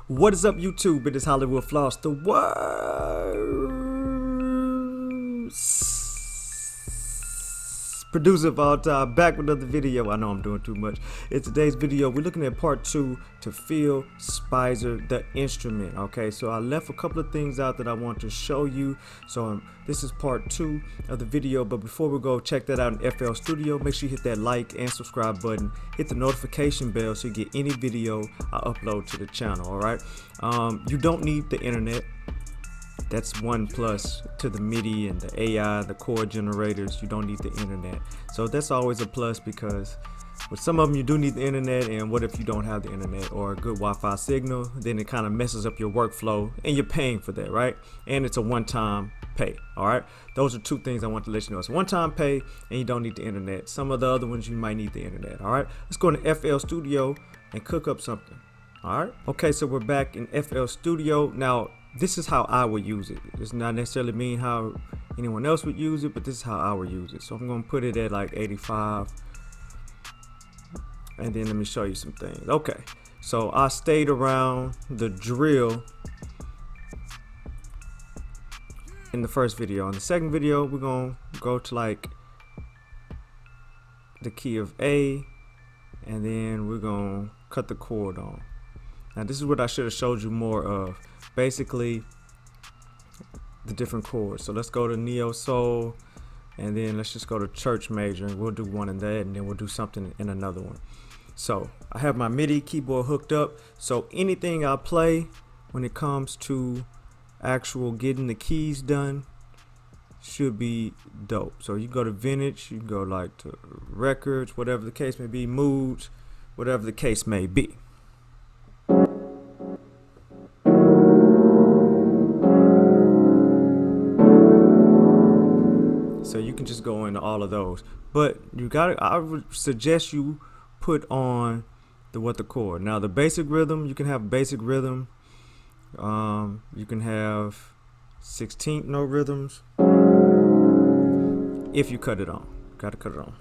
What is up, YouTube? It is Hollywood Floss, the worst producer of all time, back with another video. I know I'm doing too much. In today's video, we're looking at part 2 to Phil Speiser, the instrument. Okay, so I left a couple of things out that I want to show you. So this is part 2 of the video, but before we go check that out in FL Studio, make sure you hit that like and subscribe button, hit the notification bell so you get any video I upload to the channel. All right, you don't need the internet. That's one plus to the MIDI and the AI, the chord generators. You don't need the internet. So that's always a plus, because with some of them you do need the internet, and what if you don't have the internet or a good Wi-Fi signal? Then it kind of messes up your workflow and you're paying for that, right? And it's a one-time pay. All right, those are two things I want to let you know. It's one-time pay and you don't need the internet. Some of the other ones you might need the internet. All right, let's go into FL Studio and cook up something. All right, okay, so we're back in FL Studio. Now this is how I would use it. It's not necessarily mean how anyone else would use it, but this is how I would use it. So I'm gonna put it at like 85, and then let me show you some things. Okay, so I stayed around the drill in the first video. In the second video, we're gonna go to like the key of A, and then we're gonna cut the chord on. Now this is what I should have showed you more of. Basically the different chords. So let's go to Neo Soul, and then let's just go to Church Major, and we'll do one in that, and then we'll do something in another one. So I have my MIDI keyboard hooked up, so anything I play when it comes to actual getting the keys done should be dope. So you go to vintage, you can go like to records, whatever the case may be, moods, whatever the case may be. So you can just go into all of those, but you gotta, I would suggest you put on the chord. Now the basic rhythm, you can have basic rhythm, you can have 16th note rhythms if you cut it on. Gotta cut it on,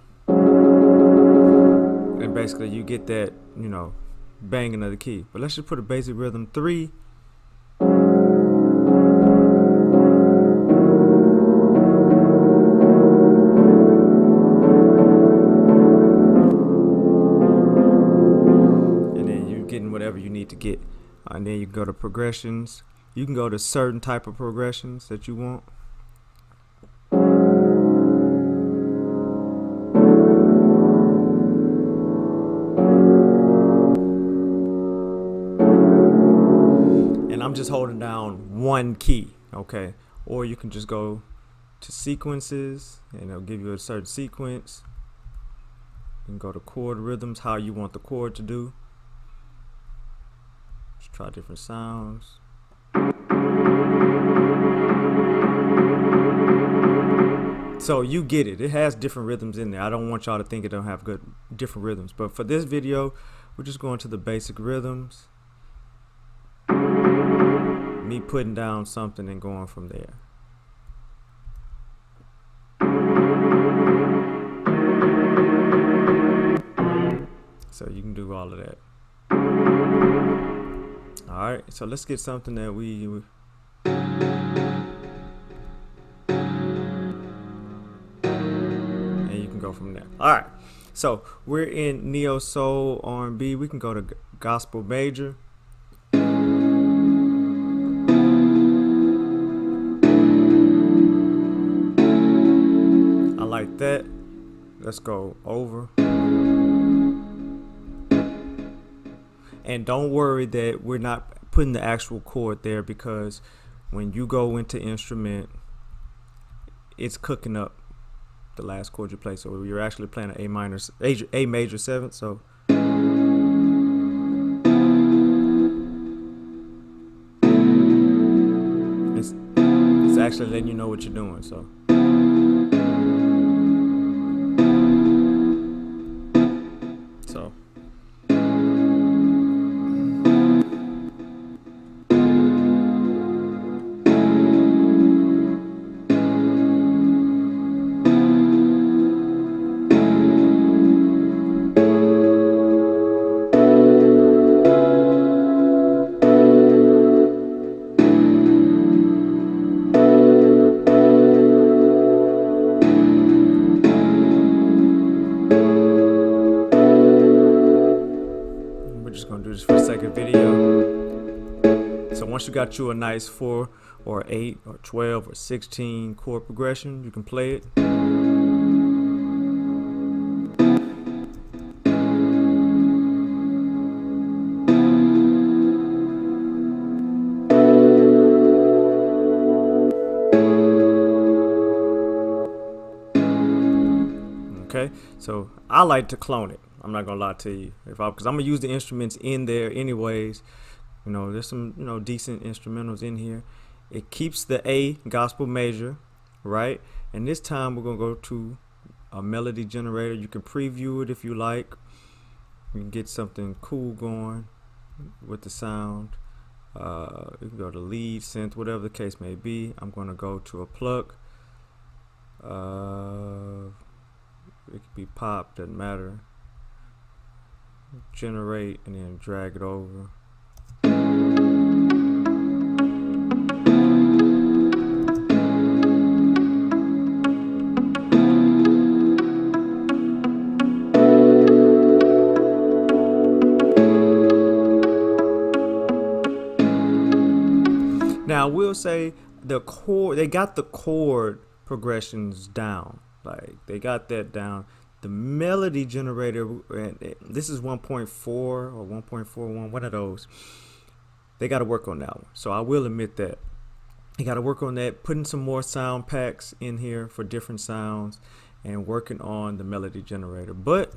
and basically you get that, you know, banging of the key. But let's just put a basic rhythm 3. Whatever you need to get, and then you go to progressions. You can go to certain type of progressions that you want. And I'm just holding down one key, okay? Or you can just go to sequences, and it'll give you a certain sequence. You can go to chord rhythms, how you want the chord to do. Try different sounds. So you get it. It has different rhythms in there. I don't want y'all to think it don't have good different rhythms, but for this video, we're just going to the basic rhythms. Me putting down something and going from there. So you can do all of that. All right, so let's get something that and you can go from there. All right, so we're in Neo Soul R&B. We can go to Gospel Major. I like that. Let's go over. And don't worry that we're not putting the actual chord there, because when you go into instrument, it's cooking up the last chord you play. So you're actually playing an A major 7th. So it's actually letting you know what you're doing. So. So once you got you a nice 4 or 8 or 12 or 16 chord progression, you can play it. Okay, so I like to clone it. I'm not gonna lie to you, because I'm gonna use the instruments in there anyways. You know, there's some decent instrumentals in here. It keeps the A gospel major, right? And this time we're gonna go to a melody generator. You can preview it if you like. You can get something cool going with the sound. You can go to lead, synth, whatever the case may be. I'm gonna go to a plug. It could be pop, doesn't matter. Generate and then drag it over. Now I will say the chord, they got the chord progressions down. Like they got that down. The melody generator, this is 1.4 or 1.41, one of those. They got to work on that one. So I will admit that. They got to work on that, putting some more sound packs in here for different sounds and working on the melody generator. But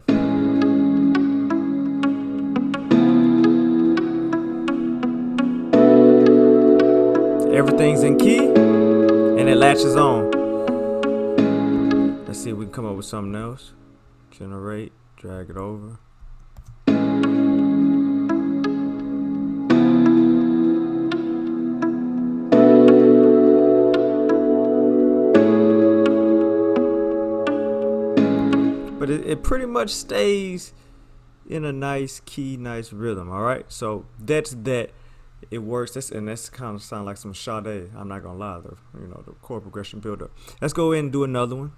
everything's in key and it latches on. Let's see if we can come up with something else. Generate, drag it over. But it pretty much stays in a nice key, nice rhythm. All right, so that's that. It works. That's kind of sound like some Sade. I'm not gonna lie, the chord progression builder. Let's go ahead and do another one.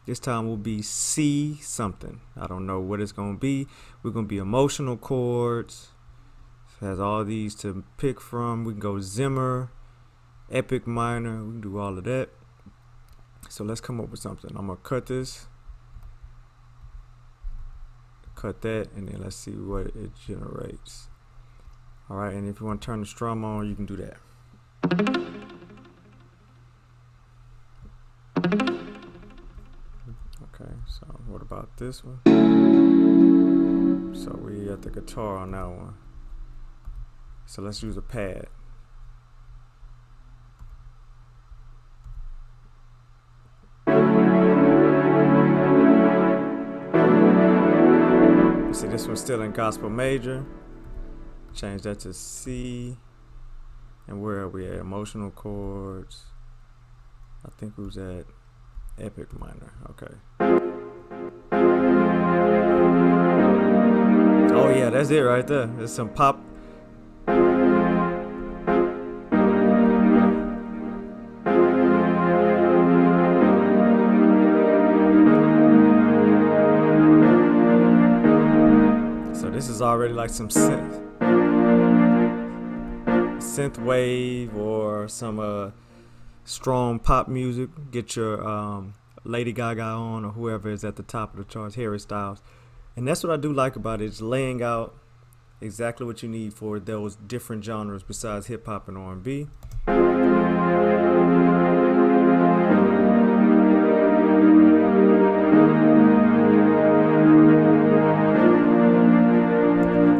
This time will be C something. I don't know what it's gonna be. We're gonna be emotional chords. It has all these to pick from. We can go Zimmer, epic minor. We can do all of that. So let's come up with something. I'm gonna cut this, cut that, and then let's see what it generates. All right, and if you want to turn the strum on, you can do that. Okay, so what about this one? So we got the guitar on that one. So let's use a pad. See, this one's still in gospel major. Change that to C. And where are we at? Emotional chords. I think we was at epic minor. Okay. Oh yeah, that's it right there. There's some pop. So this is already like some synth wave or some strong pop music. Get your Lady Gaga on or whoever is at the top of the charts, Harry Styles. And that's what I do like about it. It's laying out exactly what you need for those different genres besides hip hop and R&B.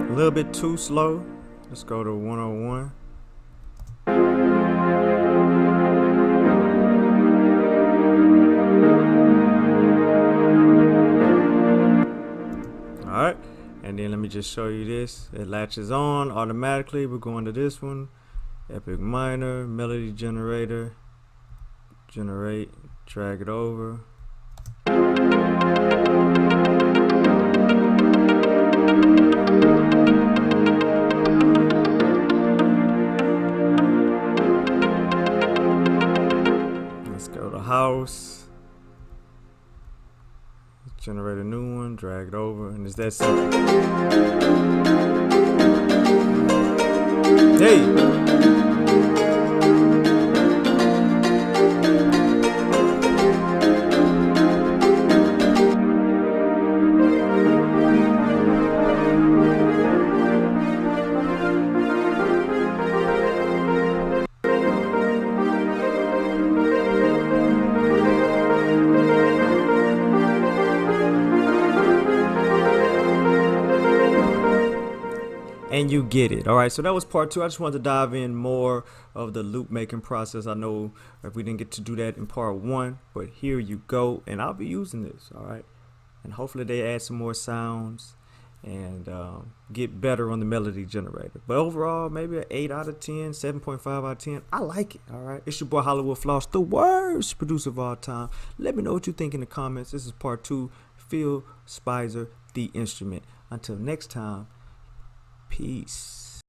A little bit too slow. Let's go to 101. Alright, and then let me just show you this. It latches on automatically. We're going to this one. Epic minor, melody generator. Generate, drag it over. Let's go to house. Generate a new one, drag it over, and it's that simple. Hey! and you get it. All right, so that was part 2. I just wanted to dive in more of the loop making process. I know we didn't get to do that in part 1, but here you go, and I'll be using this. All right, and hopefully they add some more sounds and get better on the melody generator. But overall, maybe an 8 out of 10, 7.5 out of 10. I like it. All right, it's your boy Hollywood Floss, the worst producer of all time. Let me know what you think in the comments. This is part 2. Phil Speiser, the instrument. Until next time, peace.